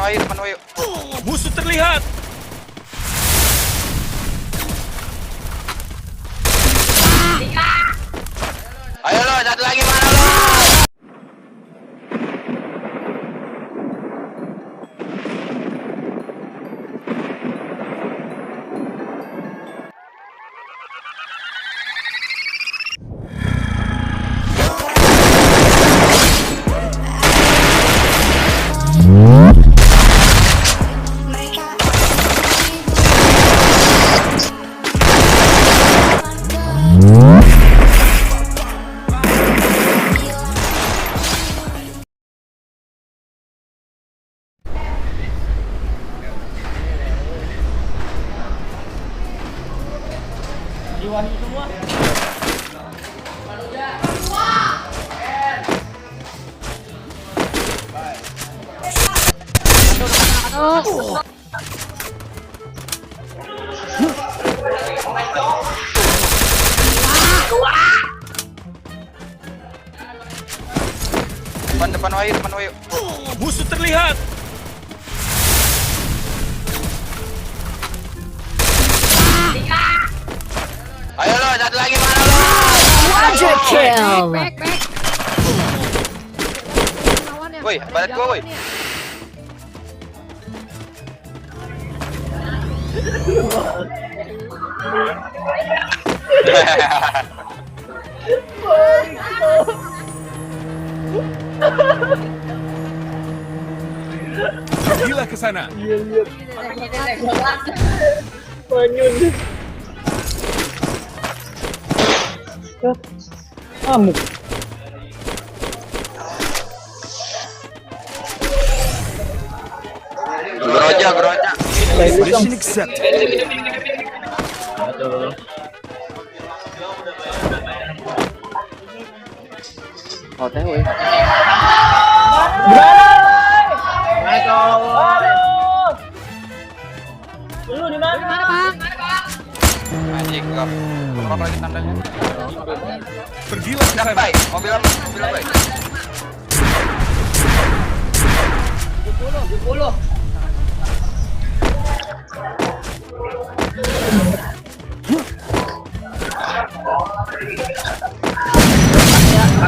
Depan wayu. Musuh terlihat. Ayo lo, satu lagi mana lo? Diwahi semua. Depan wayu. Musuh terlihat. Ayo lo, satu lagi mana lo? Quadra kill. Woi, balik gua woi. Gila ke sana. Amuk. Geroja. Mission accepted. OTW. Lu di mana, Bang? Anjing, apa lagi tandanya? Pergilah ke sana. Baik, mobil apa? Baik. 10.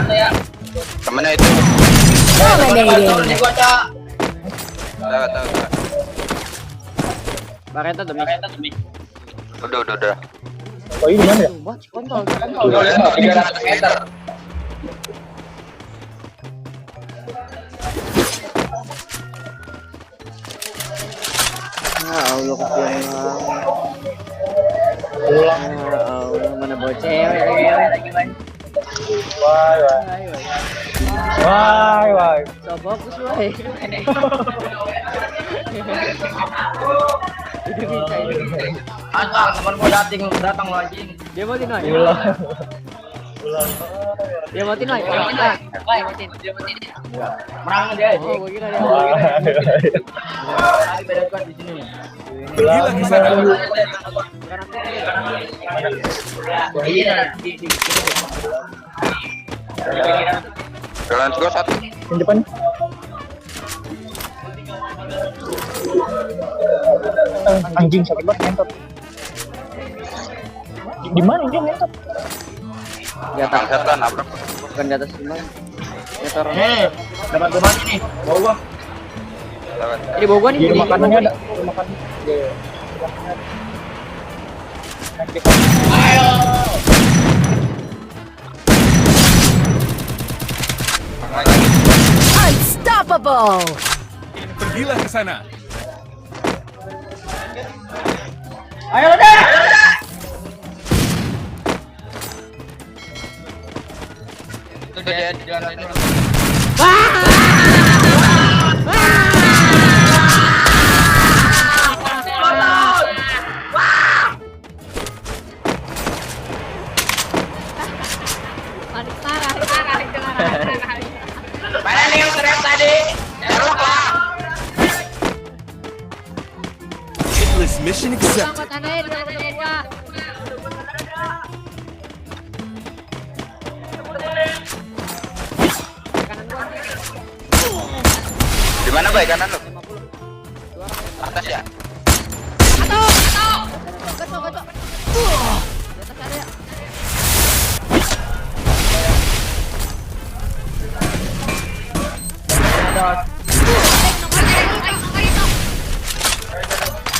Ya. Temennya itu. Dominating. Tahu. Bareta demi. Udah. Oh ini mana ya? Kontol. 300 meter. Allah kesian. Ya Allah, mana bawa cewek lagi banyak. Wah. So fokus woi. Itu bisa. Anjing, teman gua datang lo anjing. Dia mau tinoi. Dia mau tinoi. Merang dia. Oh, gua kira dia. Lagi beda kuat di sini. Pergilah ke sana. Jalan gua satu. Yang depan. Anjing sakit banget ngentot. Di mana dia ngentot? Di atas. Bangsat lah nabrak. Bukan di atas gimana? Ngetor. Dapat gua mati nih. Bawa gua. Ini bawa gua nih. Di makanannya ada. Makan. Unstoppable. Pergilah ke sana. Ayo deh. Itu dia di jalan ini. Mana nih yang keren tadi? Cerok lah. Hitless Mission accepted. Buat aneh, dia ketemu gua. Kanan gua. Di mana bay kanan lu? Atas ya. Gatok.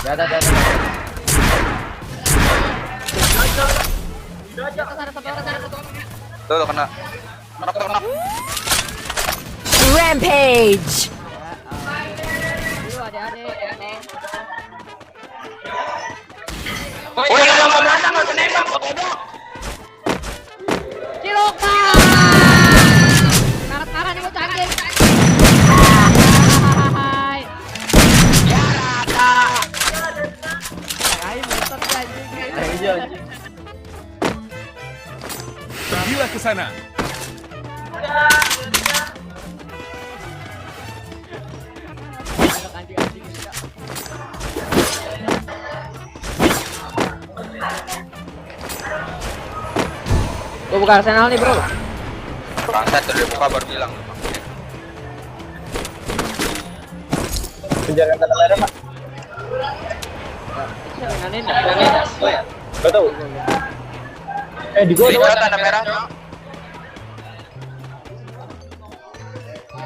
Di atas ada. Ada. Di atas ada satu orang. Tuh kena. Kena. Rampage. Dulu adik-adik. Woi, yang ke belakang enggak nembak, goblok. Ciloka. Karat-karat nih bocah anjing. Hai. Ya rata. Ayo motor dia anjing. Iya. Pergilah ke sana. Anjing. Gua buka Arsenal nih, Bro. Bangsat tuh buka baru bilang. Penjaga kata lereng, Pak. Janganin. Gak tahu. Di gua Hijau tanda merah.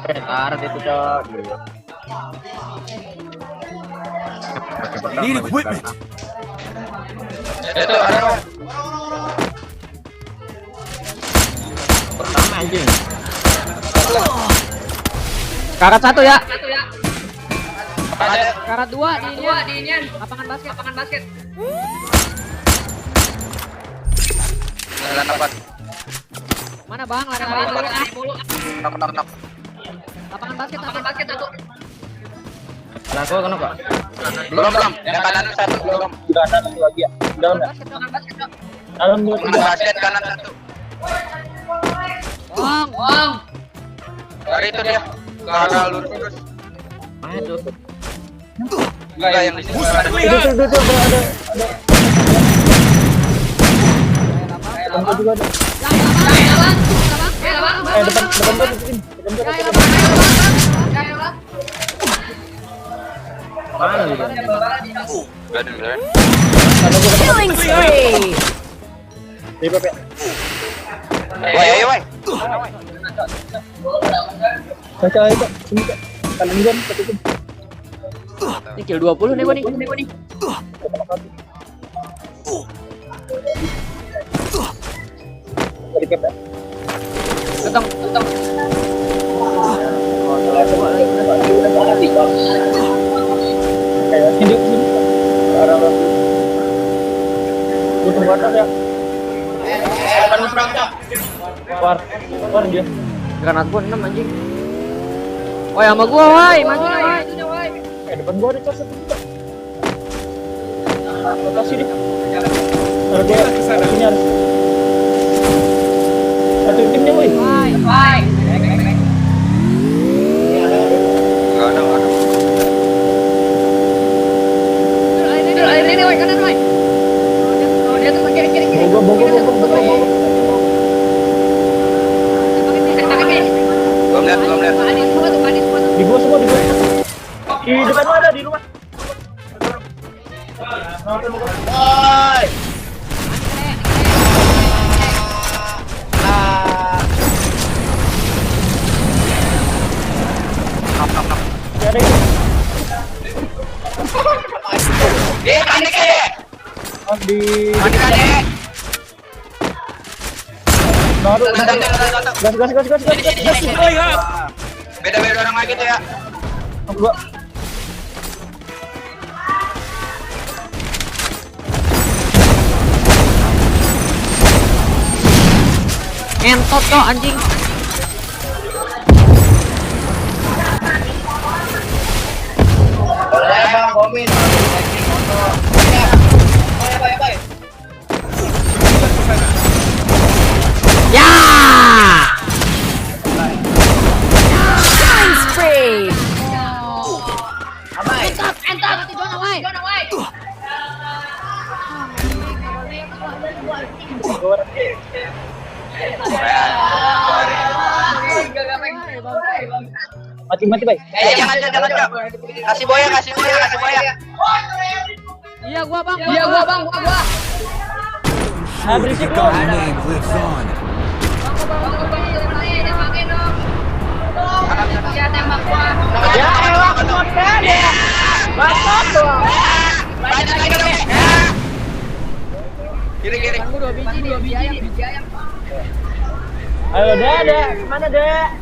Karat itu, Cok. Need equipment. Itu ada. Pertama anjing. Karat satu ya. Ada. Karat dua di ini. Lapangan basket. Jalan apa? Mana Bang? Lari dulu. Nok. Lapangan basket satu. Nah, gua kenapa? Belum. Yang kanan satu belum. di kanan satu lagi ya. Dalam ya. Basket dong. Dalam dua Kanan tiga. basket kanan satu. Bang. Dari itu dia. Ke arah lurus terus. Mana tuh? Enggak yang di sini. Musuh Itu terlihat. ada. Tempat juga ada. Depan gua tutupin. Mana gitu? Bener. Killing spree. Di PP. Woi. Caca itu. Sini Kak. Kanan gua tutupin. Ini kill 20 nih gua nih. Di PP. Tutong. Kayak sini. Arah tutup batas ya. Keluar dia. Granat gua 6 anjing. Woi sama gua, woi. Maju nih, woi. Depan gua ada cas satu juga. Lokasi deh. Ada dia Pergilah ke sana. sini harus. Satu timnya woi. Woi. Enggak ada. Ini woi, kanan woi. Dia tuh kiri. Bogo. Belum lihat. Di gua semua di gua. Di depan ada di rumah. Ada itu. Panik ya. Di Panik. naruh. Gas. Musuh terlihat. Beda orang lagi tuh ya. Gua. Entot kok anjing. Ya! Killing spree. Entot, nanti Jona, woi. Mati bay. Jangan Cok. Kasih boya. Iya gua bang. Ah, berisik lu. Your name lives on. Ya elah, kemotkan ya. Batok doang. Lanjut lagi dong. Kiri. Gua 2 biji ayam. Ayo, Dek. Mana, Dek?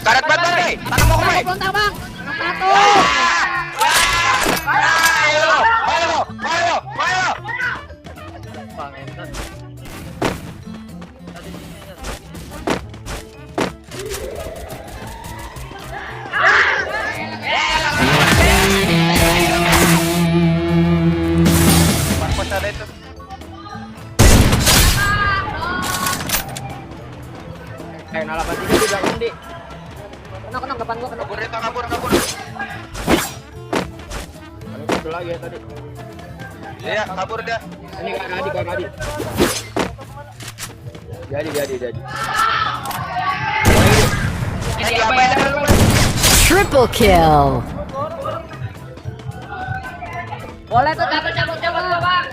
Karet banget, Bay. Tanam mau Bay. Lontar bang. Ayo. Marcos ada itu. Ayo nala pasti di belakang di. Kena depan gua kena. Kabur. Ada lagi ya tadi. Iya, kabur dia. Ini Kak Adi. Jadi. Ini apa ya? Triple kill. Boleh tuh cabut bang.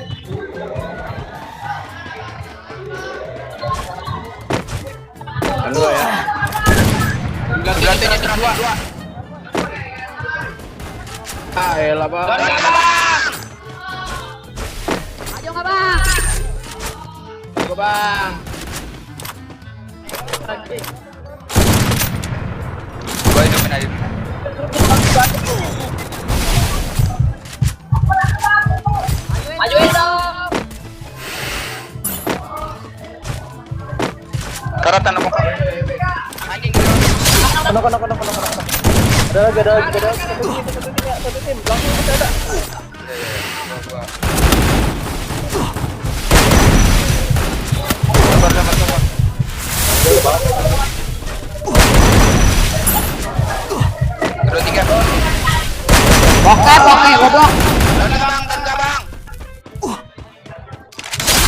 Dua ya. Berarti ini terang dua. Ah, elah, Bang. Maju nggak bang? Gua, Bang. Gua hidupin aja. Majuin dong. Karat tanam muka. Anjing. Kono. Ada lagi. Satu tim. Langsung kita ada. Sabar. Terus 3. Oke, goblok. Tanda bang.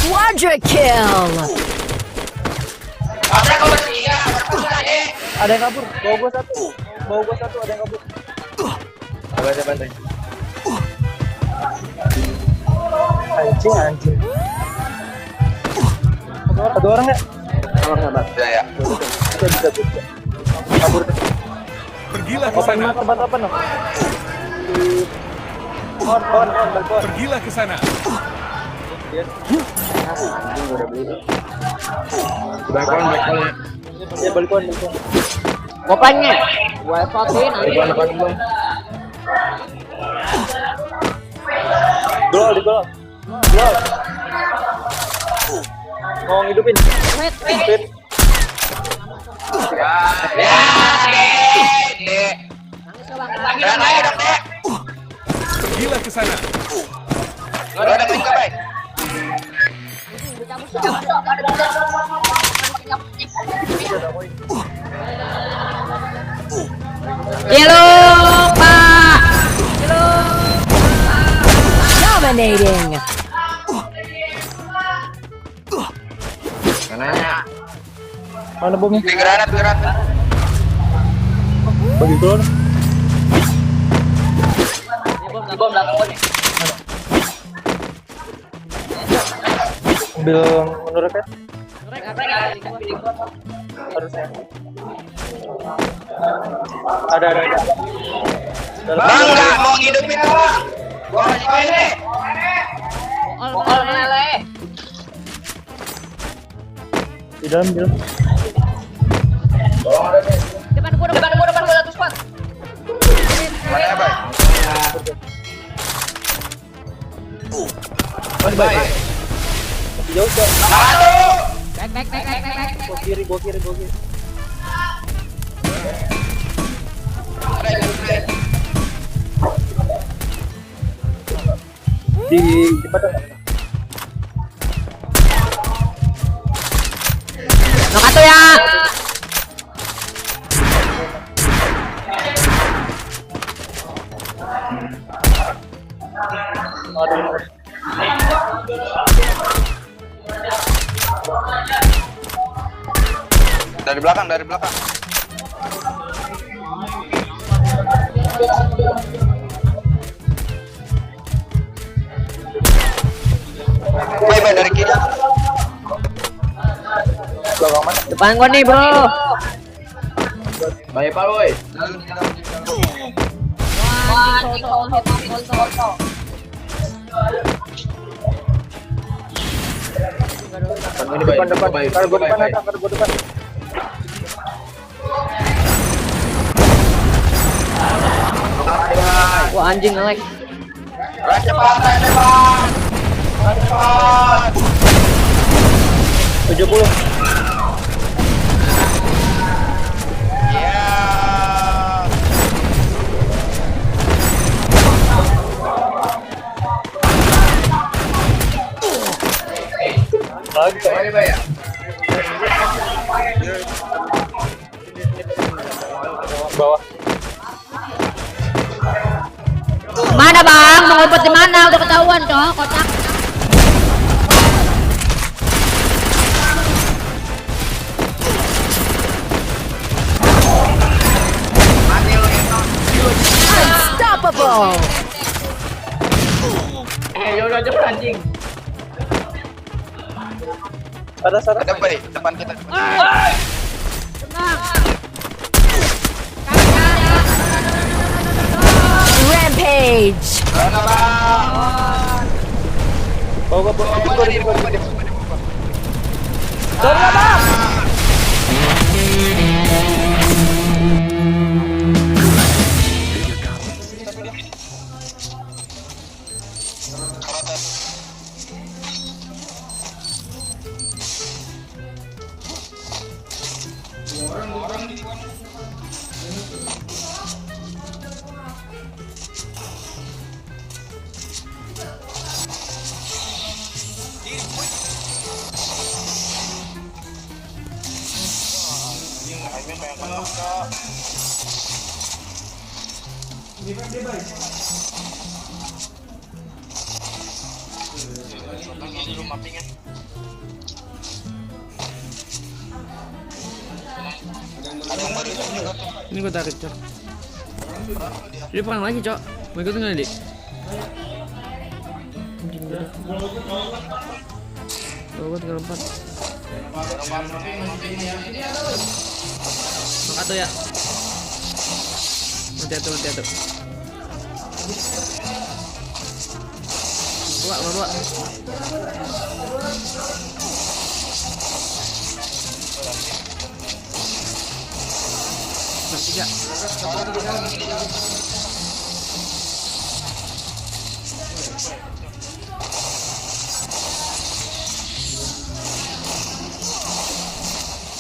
Quadra kill. Ada kau bertiga, berpusat aja. Ada yang kabur. Bawa gua satu, ada yang kabur. Bantai. Anjing. Satu orang ya? Sabar. Ya. Bisa. Kabur. Pergilah ke sana. Apa no? Kon. Pergilah ke sana. Anjing udah beli. Balkon. Ya balkon. Gopengnya. Gua sotin Balkon. Gol. Mau ngidupin. Hidupin. Dan ayo dong, Dek. Pergilah ke sana. Lo ada tinggal, Bay. Halo, Pak. Dominating. Mana bomnya? Di granat. Bagi drone. Di bom belakang gua nih. Ambil menurut ya? Harusnya. Ada. Bang, nggak mau ngidupin doang. Gua masih ini. All lele. Di dalam. Depan gua satu squad. Mana ya, Bay? Baik. Jauh. Back. Gua kiri. Di mana? Nakato ya. Dari belakang, dari belakang. Bye dari kiri. Belakang mana? Depan gua nih, bro. Baik, Pak, woi. Ini baik, Depan. baik, Kargo baik, depan baik. ada, kargo depan. Wah, anjing nge-lag. Cepat. 70. Ya. Baik, baik ya. Bawah. Mana, Bang? Mau ngumpet di mana? Udah ketahuan, Cok. Kotak. Unstoppable. Yaudah cepet anjing. Ada sarang. Ada baik depan kita. Rampage. Bawa. Ini gua tarik, Cok. Dia perang lagi, Cok. Mau ikut nggak, Dik? Anjing udah. Gua 34. Makan tuh ya. Nanti. Dua. Tiga.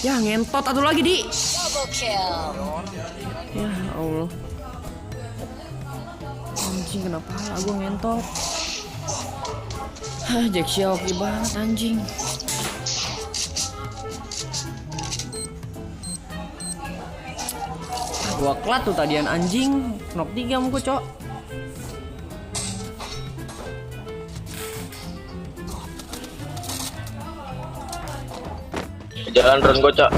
Ya ngentot satu lagi di. Double kill. Ya Allah. Anjing kenapa gua ngentot? Hah, Jack Xiaoki banget anjing. Gua klat tuh tadian anjing. Knock 3 sama gua, Cok. Jalan run gocak.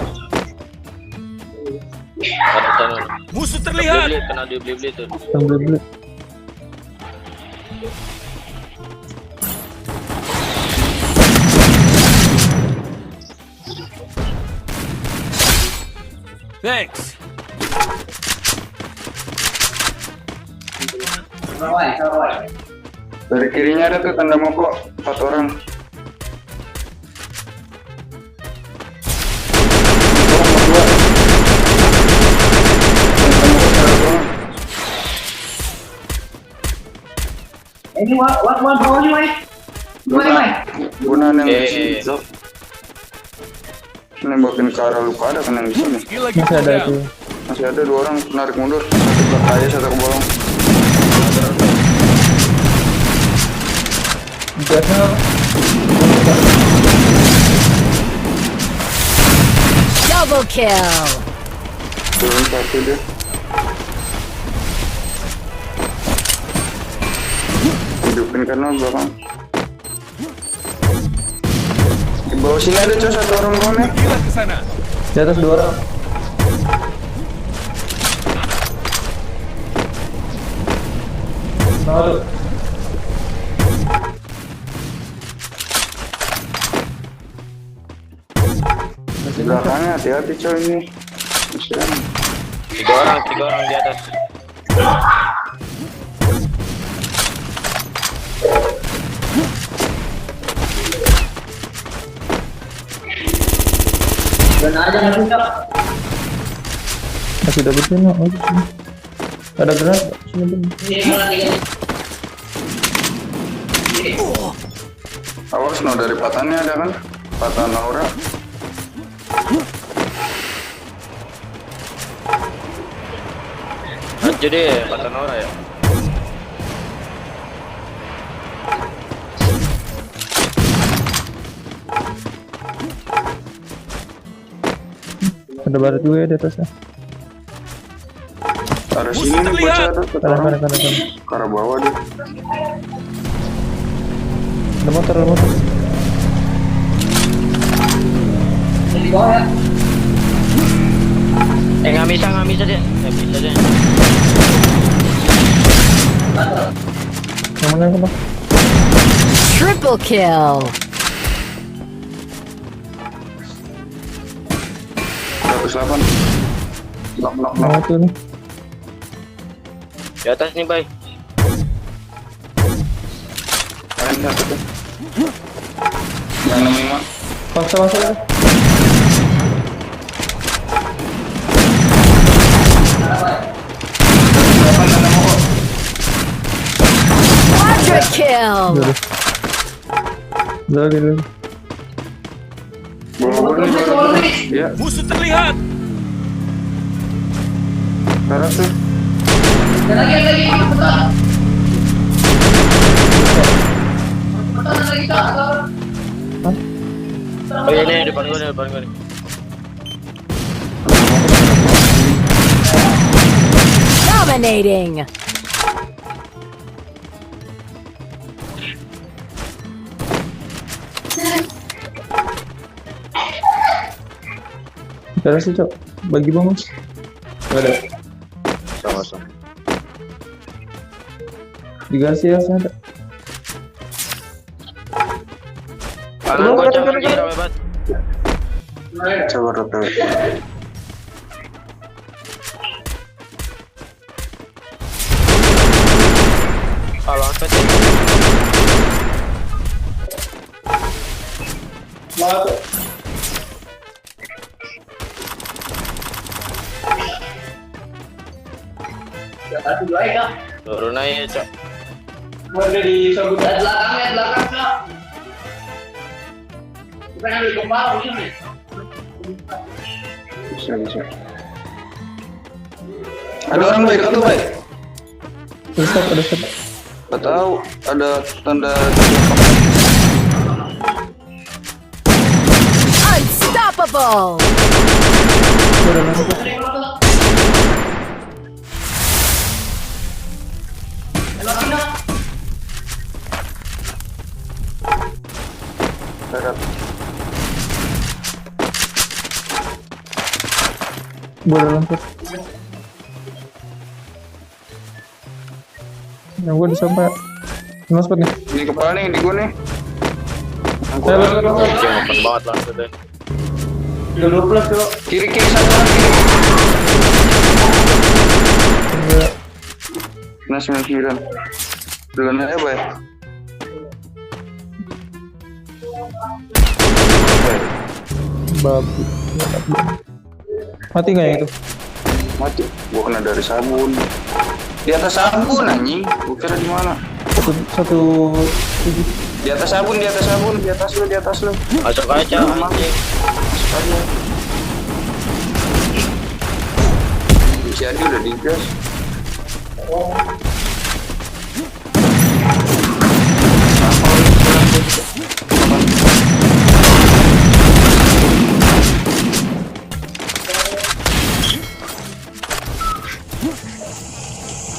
Musuh terlihat. Kena dibeli tuh. Thanks. Dari kirinya ada tuh tanda mogok 4 orang. Ini what bawahnya, Mike? Gimana, Mike? Guna yang nembakin ke arah luka ada kan yang di sini. Skill lagi cooldown. Masih ada 2 orang narik mundur, satu ke kaya, satu ke bolong. Double kill. Turun satu dia. Hidupin karena belakang. Di bawah sini ada satu orang konek. Pergilah ke sana. Di atas 2 orang. Satu. Di belakangnya hati-hati coy ini. Tiga orang di atas. Masih dapat sini. Oh, sini. Ada granat sini bang. Awas no dari patahnya ada kan? Patah Naura. Aja deh, patah Nora ya. Ada barat juga ya di atasnya. Arah sini nih bocah ada. Kanan. Ke arah bawah dia. Ada motor. Nggak bisa deh. Nggak bisa deh. Yang mana bang? Triple kill. 108. Knock. Mau tuh nih. Di atas nih, Bay. Kalian satu tuh. Yang 65. Paksa masuk ya. Quadra kill. Lagi. Boleh nih. Ya, Musuh terlihat. taruh tuh. Oh ini depan gua nih. Dominating. Ada sih cok. Bagi bang mas. Ada. Sama-sama. Di Garcia ada. Kanan gocap lagi bebas. Coba rute. Kalau angkat ya. Turun aja, Cok. Bisa. Ada orang baik atau baik? Ada stop. Gak tahu. Ada tanda. Unstoppable. Udah masuk. Darat. Boleh langsung. Yang gue disampai. Mas nih. Ini kepala nih di gue nih. Oke, open banget langsung deh. Udah 12 kilo. Kiri satu lagi. Nah 99. Duluan aja bay. Babi. Mati nggak yang itu? Mati. Gua kena dari sabun. Di atas sabun anjing. Gua kira di mana? Satu. Di atas sabun. Di atas lu. Masuk aja. Anjing. Masuk aja. Jadi udah digas.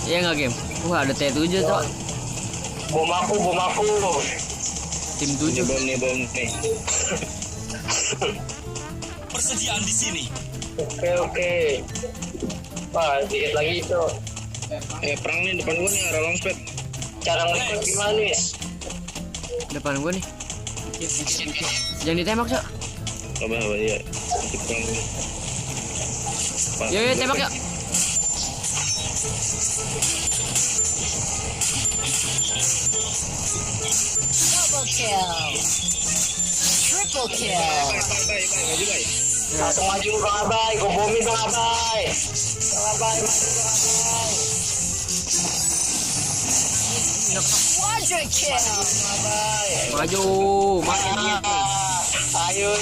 Iya nggak game? Wah ada T7 cok. Bom aku. Tim 7. Bom nih. Oke. Wah, dikit lagi itu. Perang nih depan gua nih, arah launchpad. Cara nge-click gimana nih? Depan gua nih. Jangan ditembak, Cok. Coba ya. Perang nih. Yuk, tembak yuk. Double kill. Triple kill. Langsung maju Bang Abai, gua bomi Bang Abai. Bang Abai, maju Bang Abai. Quadra kill. Maju, makin Ayo.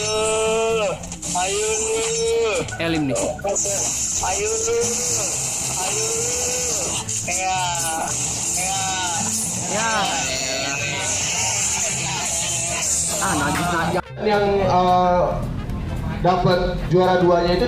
Elim nih. Ayo. Ya. Najis. Yang dapat juara duanya itu